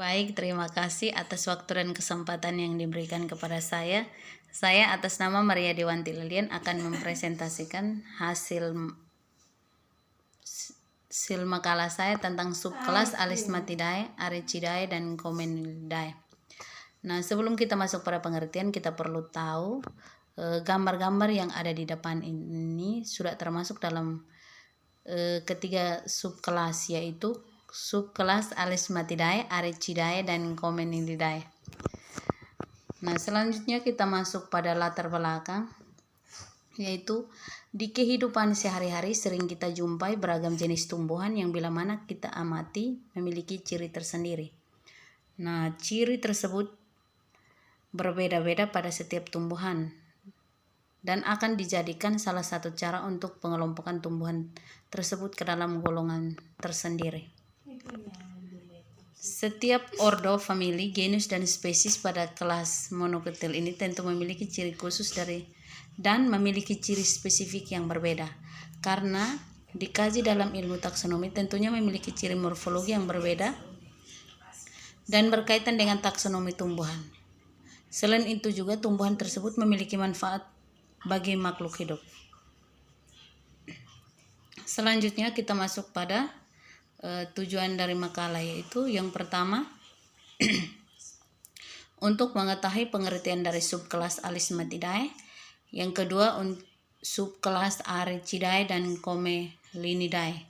Baik, terima kasih atas waktu dan kesempatan yang diberikan kepada saya. Saya atas nama Maria Dewanti Lilian akan mempresentasikan hasil makalah saya tentang subkelas Alismatidae, Aricidae, dan Comenidae. Nah, sebelum kita masuk pada pengertian, kita perlu tahu gambar-gambar yang ada di depan ini sudah termasuk dalam ketiga subkelas, yaitu subkelas Alismatidae, Aricidae, dan Comenidae. Nah, selanjutnya kita masuk pada latar belakang, yaitu di kehidupan sehari-hari sering kita jumpai beragam jenis tumbuhan yang bila mana kita amati memiliki ciri tersendiri. Nah, ciri tersebut berbeda-beda pada setiap tumbuhan dan akan dijadikan salah satu cara untuk pengelompokan tumbuhan tersebut ke dalam golongan tersendiri. Setiap ordo, famili, genus, dan spesies pada kelas monocotyl ini tentu memiliki ciri khusus dan memiliki ciri spesifik yang berbeda. Karena dikaji dalam ilmu taksonomi tentunya memiliki ciri morfologi yang berbeda dan berkaitan dengan taksonomi tumbuhan. Selain itu juga tumbuhan tersebut memiliki manfaat bagi makhluk hidup. Selanjutnya kita masuk pada tujuan dari makalah, yaitu yang pertama untuk mengetahui pengertian dari subkelas Alismatidae, yang kedua subkelas Aricidae dan Comenidae.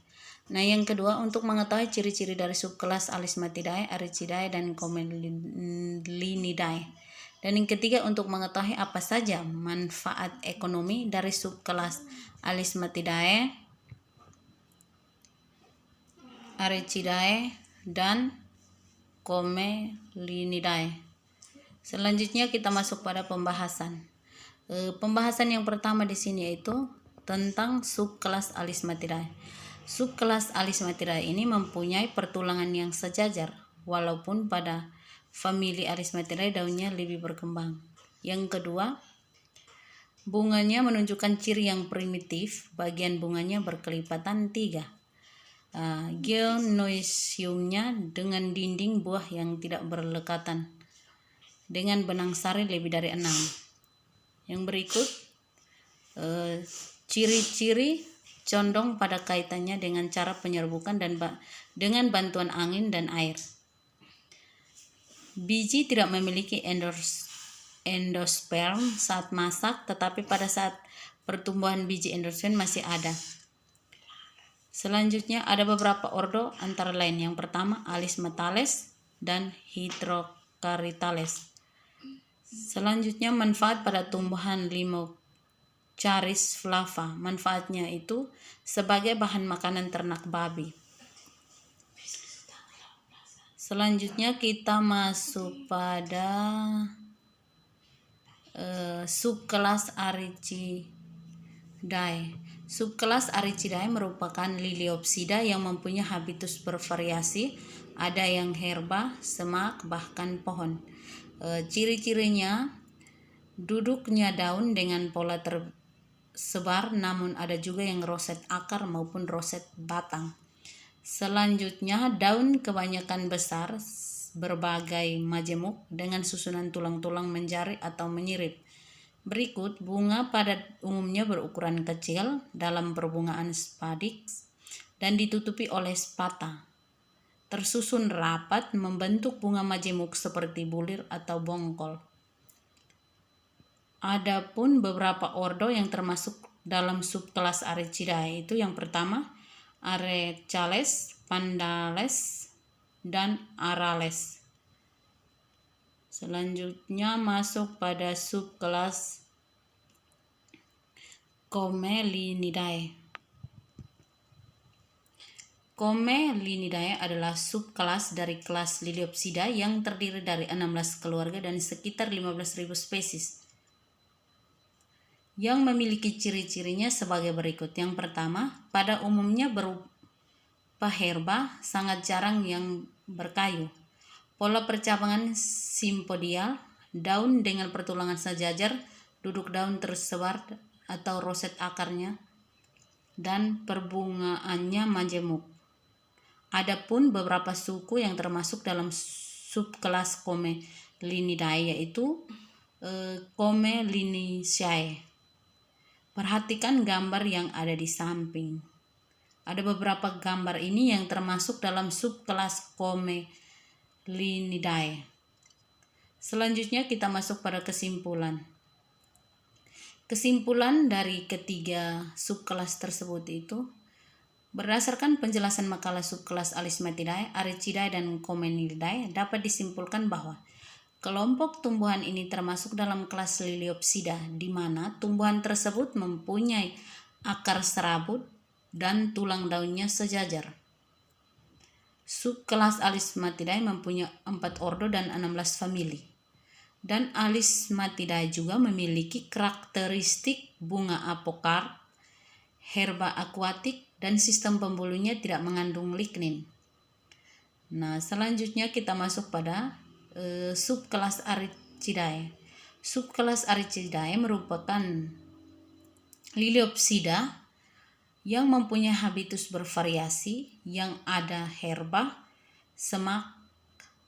Nah, yang kedua untuk mengetahui ciri-ciri dari subkelas Alismatidae, Aricidae, dan Comenidae. Dan yang ketiga untuk mengetahui apa saja manfaat ekonomi dari subkelas Alismatidae, Aricidae, dan Comenidae. Selanjutnya kita masuk pada pembahasan. Pembahasan yang pertama di sini yaitu tentang subkelas Alismatidae. Subkelas Alismatidae ini mempunyai pertulangan yang sejajar, walaupun pada famili Alismatidae daunnya lebih berkembang. Yang kedua, bunganya menunjukkan ciri yang primitif, bagian bunganya berkelipatan 3. Geonoisiumnya dengan dinding buah yang tidak berlekatan, dengan benang sari lebih dari 6. Yang berikut ciri-ciri condong pada kaitannya dengan cara penyerbukan dan dengan bantuan angin dan air. Biji tidak memiliki endosperm saat masak, tetapi pada saat pertumbuhan biji endosperm masih ada. Selanjutnya ada beberapa ordo antara lain. Yang pertama Alismatales dan Hydrocarytales. Selanjutnya manfaat pada tumbuhan Limocharis flava. Manfaatnya itu sebagai bahan makanan ternak babi. Selanjutnya kita masuk pada subkelas Aricidae. Subkelas Aricidae merupakan liliopsida yang mempunyai habitus bervariasi, ada yang herba, semak, bahkan pohon. Ciri-cirinya duduknya daun dengan pola tersebar, namun ada juga yang roset akar maupun roset batang. Selanjutnya daun kebanyakan besar, berbagai majemuk dengan susunan tulang-tulang menjari atau menyirip. Berikut bunga pada umumnya berukuran kecil dalam perbungaan spadiks dan ditutupi oleh spata, tersusun rapat membentuk bunga majemuk seperti bulir atau bongkol. Adapun beberapa ordo yang termasuk dalam subkelas Aricidae itu yang pertama Arechales, Pandales, dan Arales. Selanjutnya masuk pada subkelas Comenidae. Comenidae adalah subkelas dari kelas Liliopsida yang terdiri dari 16 keluarga dan sekitar 15.000 spesies, yang memiliki ciri-cirinya sebagai berikut. Yang pertama, pada umumnya berupa herba, sangat jarang yang berkayu. Pola percabangan simpodial, daun dengan pertulangan sejajar, duduk daun tersebar atau roset akarnya, dan perbungaannya majemuk. Adapun beberapa suku yang termasuk dalam subkelas Comelinidae, yaitu Comeliniaceae. Perhatikan gambar yang ada di samping. Ada beberapa gambar ini yang termasuk dalam subkelas Comelinidae. Selanjutnya kita masuk pada kesimpulan. Kesimpulan dari ketiga subkelas tersebut itu, berdasarkan penjelasan makalah subkelas Alismatidae, Aricidae, dan Comenilidae, dapat disimpulkan bahwa kelompok tumbuhan ini termasuk dalam kelas Liliopsida, di mana tumbuhan tersebut mempunyai akar serabut dan tulang daunnya sejajar. Subkelas Alismatidae mempunyai 4 ordo dan 16 famili. Dan Alismatidae juga memiliki karakteristik bunga apokarp, herba akuatik, dan sistem pembuluhnya tidak mengandung lignin. Nah, selanjutnya kita masuk pada subkelas Aricidae. Subkelas Aricidae merupakan Liliopsida yang mempunyai habitus bervariasi, yang ada herba, semak,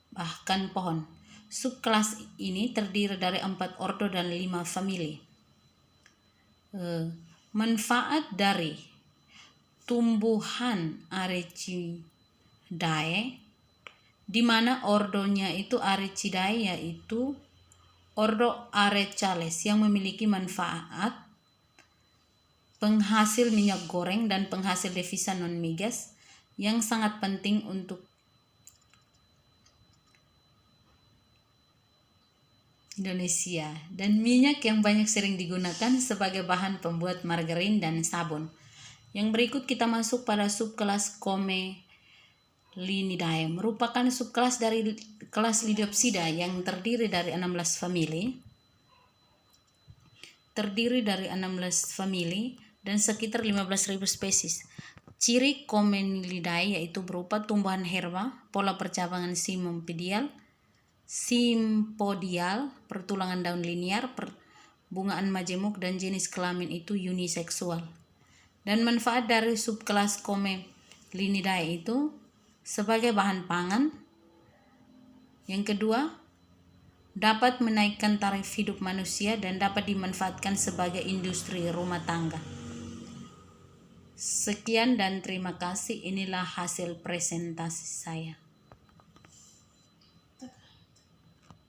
bahkan pohon. Subkelas ini terdiri dari 4 ordo dan 5 famili. Manfaat dari tumbuhan Aricidae, di mana ordonya itu Aricidae, yaitu ordo Arecales, yang memiliki manfaat penghasil minyak goreng dan penghasil devisa non-migas yang sangat penting untuk Indonesia, dan minyak yang banyak sering digunakan sebagai bahan pembuat margarin dan sabun. Yang berikut kita masuk pada subkelas Comelinidae, merupakan subkelas dari kelas Liliopsida yang terdiri dari 16 famili dan sekitar 15.000 spesies. Ciri Comelinidae yaitu berupa tumbuhan herba, pola percabangan simpodial, pertulangan daun linear, bungaan majemuk, dan jenis kelamin itu uniseksual. Dan manfaat dari subkelas Comelinidae itu sebagai bahan pangan. Yang kedua, dapat menaikkan taraf hidup manusia dan dapat dimanfaatkan sebagai industri rumah tangga. Sekian dan terima kasih. Inilah hasil presentasi saya.